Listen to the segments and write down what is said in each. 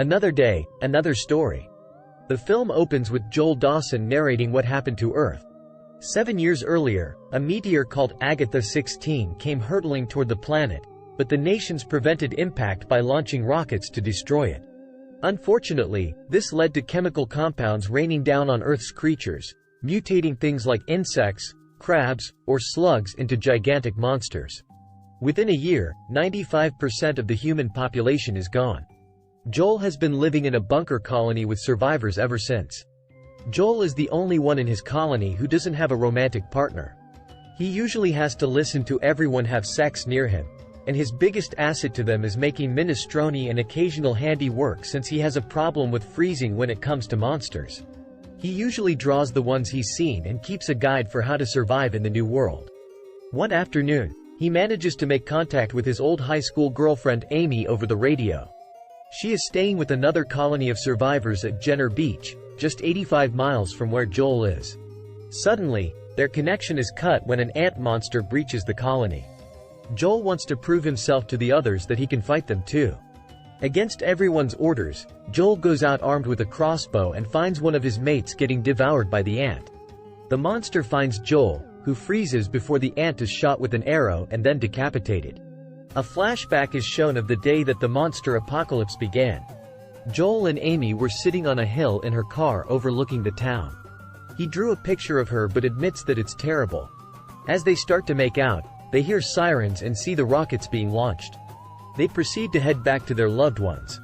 Another day, another story. The film opens with Joel Dawson narrating what happened to Earth. 7 years earlier, a meteor called Agatha 16 came hurtling toward the planet, but the nations prevented impact by launching rockets to destroy it. Unfortunately, this led to chemical compounds raining down on Earth's creatures, mutating things like insects, crabs, or slugs into gigantic monsters. Within a year, 95% of the human population is gone. Joel has been living in a bunker colony with survivors ever since. Joel is the only one in his colony who doesn't have a romantic partner. He usually has to listen to everyone have sex near him, and his biggest asset to them is making minestrone and occasional handiwork since he has a problem with freezing when it comes to monsters. He usually draws the ones he's seen and keeps a guide for how to survive in the new world. One afternoon, he manages to make contact with his old high school girlfriend Aimee over the radio. She is staying with another colony of survivors at Jenner Beach, just 85 miles from where Joel is. Suddenly, their connection is cut when an ant monster breaches the colony. Joel wants to prove himself to the others that he can fight them too. Against everyone's orders, Joel goes out armed with a crossbow and finds one of his mates getting devoured by the ant. The monster finds Joel, who freezes before the ant is shot with an arrow and then decapitated. A flashback is shown of the day that the monster apocalypse began. Joel and Aimee were sitting on a hill in her car overlooking the town. He drew a picture of her but admits that it's terrible. As they start to make out, they hear sirens and see the rockets being launched. They proceed to head back to their loved ones.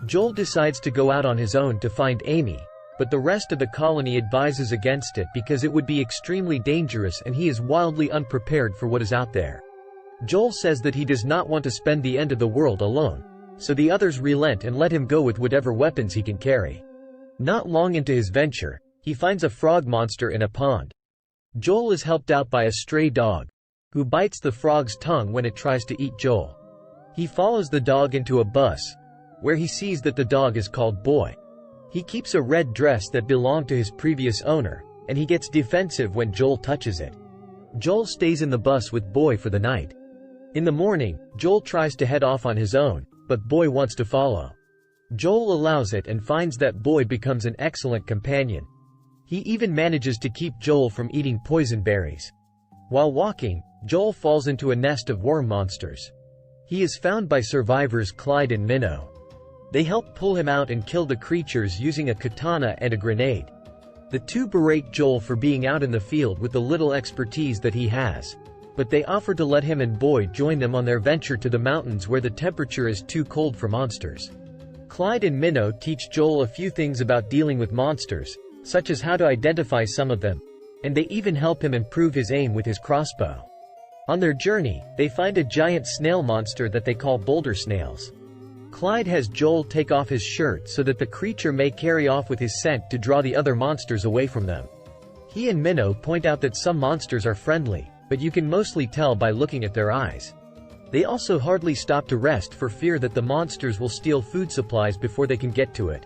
Joel decides to go out on his own to find Aimee, but the rest of the colony advises against it because it would be extremely dangerous and he is wildly unprepared for what is out there. Joel says that he does not want to spend the end of the world alone, so the others relent and let him go with whatever weapons he can carry. Not long into his venture, he finds a frog monster in a pond. Joel is helped out by a stray dog, who bites the frog's tongue when it tries to eat Joel. He follows the dog into a bus, where he sees that the dog is called Boy. He keeps a red dress that belonged to his previous owner, and he gets defensive when Joel touches it. Joel stays in the bus with Boy for the night. In the morning, Joel tries to head off on his own, but Boy wants to follow. Joel allows it and finds that Boy becomes an excellent companion. He even manages to keep Joel from eating poison berries. While walking, Joel falls into a nest of worm monsters. He is found by survivors Clyde and Minnow. They help pull him out and kill the creatures using a katana and a grenade. The two berate Joel for being out in the field with the little expertise that he has, but they offer to let him and Boy join them on their venture to the mountains where the temperature is too cold for monsters. Clyde and Minnow teach Joel a few things about dealing with monsters, such as how to identify some of them, and they even help him improve his aim with his crossbow. On their journey, they find a giant snail monster that they call boulder snails. Clyde has Joel take off his shirt so that the creature may carry off with his scent to draw the other monsters away from them. He and Minnow point out that some monsters are friendly, but you can mostly tell by looking at their eyes. They also hardly stop to rest for fear that the monsters will steal food supplies before they can get to it.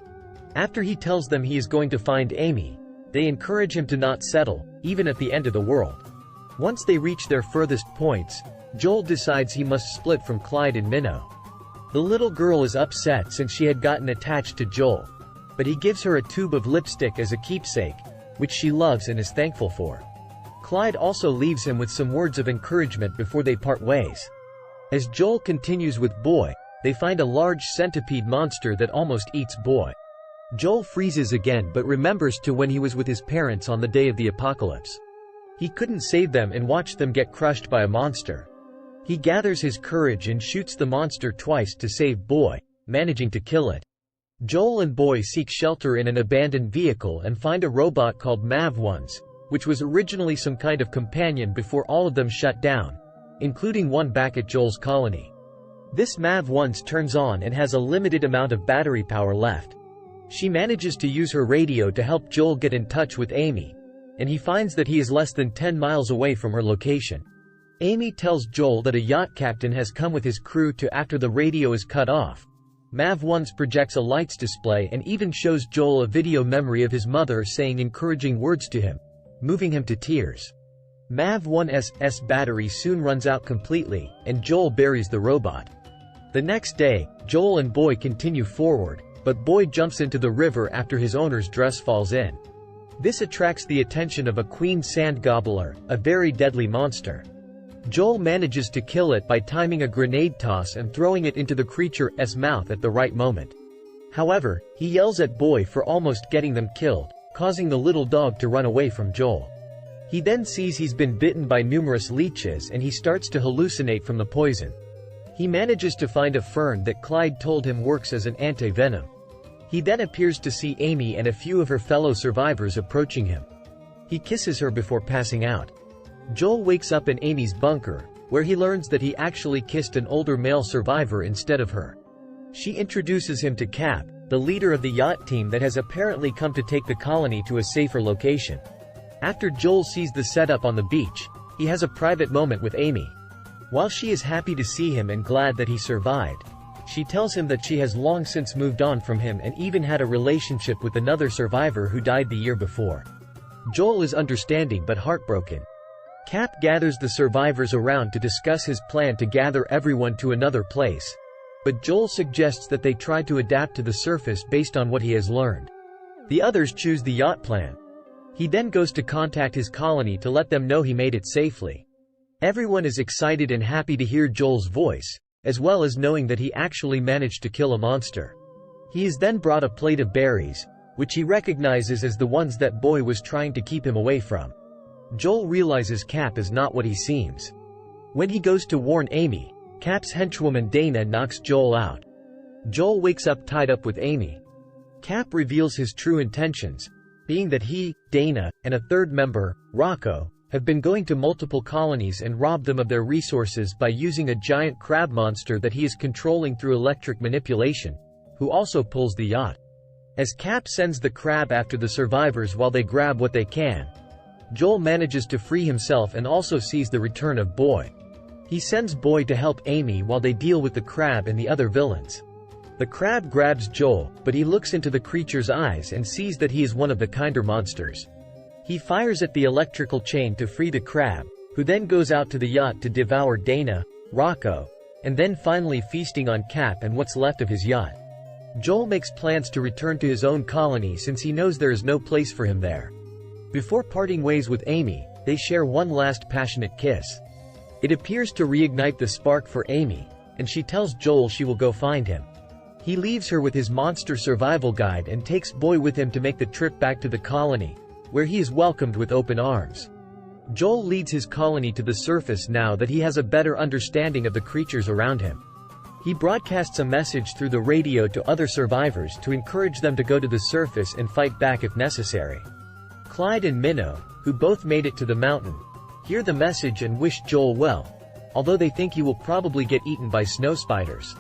After he tells them he is going to find Aimee, they encourage him to not settle, even at the end of the world. Once they reach their furthest points, Joel decides he must split from Clyde and Minnow. The little girl is upset since she had gotten attached to Joel, but he gives her a tube of lipstick as a keepsake, which she loves and is thankful for. Clyde also leaves him with some words of encouragement before they part ways. As Joel continues with Boy, they find a large centipede monster that almost eats Boy. Joel freezes again but remembers to when he was with his parents on the day of the apocalypse. He couldn't save them and watched them get crushed by a monster. He gathers his courage and shoots the monster twice to save Boy, managing to kill it. Joel and Boy seek shelter in an abandoned vehicle and find a robot called Mav-1s, which was originally some kind of companion before all of them shut down, including one back at Joel's colony. This Mav-1s turns on and has a limited amount of battery power left. She manages to use her radio to help Joel get in touch with Aimee, and he finds that he is less than 10 miles away from her location. Aimee tells Joel that a yacht captain has come with his crew to after the radio is cut off. Mav-1s projects a lights display and even shows Joel a video memory of his mother saying encouraging words to him, moving him to tears. Mav-1's battery soon runs out completely, and Joel buries the robot. The next day, Joel and Boy continue forward, but Boy jumps into the river after his owner's dress falls in. This attracts the attention of a queen sand gobbler, a very deadly monster. Joel manages to kill it by timing a grenade toss and throwing it into the creature's mouth at the right moment. However, he yells at Boy for almost getting them killed, causing the little dog to run away from Joel. He then sees he's been bitten by numerous leeches and he starts to hallucinate from the poison. He manages to find a fern that Clyde told him works as an anti-venom. He then appears to see Aimee and a few of her fellow survivors approaching him. He kisses her before passing out. Joel wakes up in Aimee's bunker, where he learns that he actually kissed an older male survivor instead of her. She introduces him to Cap, the leader of the yacht team that has apparently come to take the colony to a safer location. After Joel sees the setup on the beach, he has a private moment with Aimee. While she is happy to see him and glad that he survived, she tells him that she has long since moved on from him and even had a relationship with another survivor who died the year before. Joel is understanding but heartbroken. Cap gathers the survivors around to discuss his plan to gather everyone to another place, but Joel suggests that they try to adapt to the surface based on what he has learned. The others choose the yacht plan. He then goes to contact his colony to let them know he made it safely. Everyone is excited and happy to hear Joel's voice, as well as knowing that he actually managed to kill a monster. He is then brought a plate of berries, which he recognizes as the ones that Boy was trying to keep him away from. Joel realizes Cap is not what he seems. When he goes to warn Aimee, Cap's henchwoman Dana knocks Joel out. Joel wakes up tied up with Aimee. Cap reveals his true intentions, being that he, Dana, and a third member, Rocco, have been going to multiple colonies and robbed them of their resources by using a giant crab monster that he is controlling through electric manipulation, who also pulls the yacht. As Cap sends the crab after the survivors while they grab what they can, Joel manages to free himself and also sees the return of Boy. He sends Boy to help Aimee while they deal with the crab and the other villains. The crab grabs Joel, but he looks into the creature's eyes and sees that he is one of the kinder monsters. He fires at the electrical chain to free the crab, who then goes out to the yacht to devour Dana, Rocco, and then finally feasting on Cap and what's left of his yacht. Joel makes plans to return to his own colony since he knows there is no place for him there. Before parting ways with Aimee, they share one last passionate kiss. It appears to reignite the spark for Aimee, and she tells Joel she will go find him. He leaves her with his monster survival guide and takes Boy with him to make the trip back to the colony, where he is welcomed with open arms. Joel leads his colony to the surface now that he has a better understanding of the creatures around him. He broadcasts a message through the radio to other survivors to encourage them to go to the surface and fight back if necessary. Clyde and Minnow, who both made it to the mountain, hear the message and wish Joel well, although they think he will probably get eaten by snow spiders.